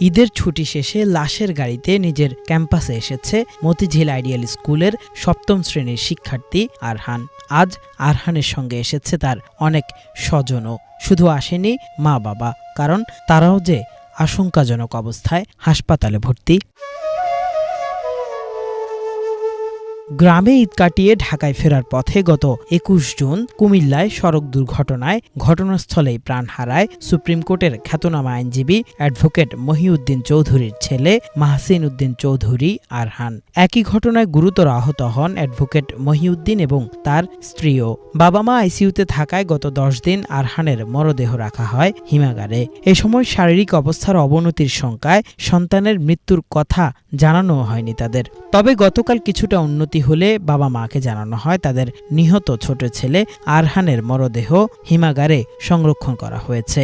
ঈদের ছুটি শেষে লাশের গাড়িতে নিজের ক্যাম্পাসে এসেছে মতিঝিল আইডিয়াল স্কুলের সপ্তম শ্রেণীর শিক্ষার্থী আরহান। আজ আরহানের সঙ্গে এসেছে তার অনেক স্বজনও। শুধু আসেনি মা বাবা, কারণ তারাও যে আশঙ্কাজনক অবস্থায় হাসপাতালে ভর্তি। গ্রামে ঈদ কাটিয়ে ঢাকায় ফেরার পথে গত ২১ জুন কুমিল্লায় সড়ক দুর্ঘটনায় ঘটনাস্থলেই প্রাণ হারায় সুপ্রিম কোর্টের খ্যাতনামা আইনজীবী অ্যাডভোকেট মহিউদ্দিন চৌধুরীর ছেলে মাহসিন উদ্দিন চৌধুরী আরহান। একই ঘটনায় গুরুতর আহত হন অ্যাডভোকেট মহিউদ্দিন এবং তার স্ত্রীও। বাবা মা আইসিইউতে থাকায় গত ১০ দিন আরহানের মরদেহ রাখা হয় হিমাগারে। এ সময় শারীরিক অবস্থার অবনতির শঙ্কায় সন্তানের মৃত্যুর কথা জানানো হয়নি তাদের। তবে গতকাল কিছুটা উন্নতি হলে বাবা মাকে জানানো হয় তাদের নিহত ছোট ছেলে আরহানের মরদেহ হিমাগারে সংরক্ষণ করা হয়েছে।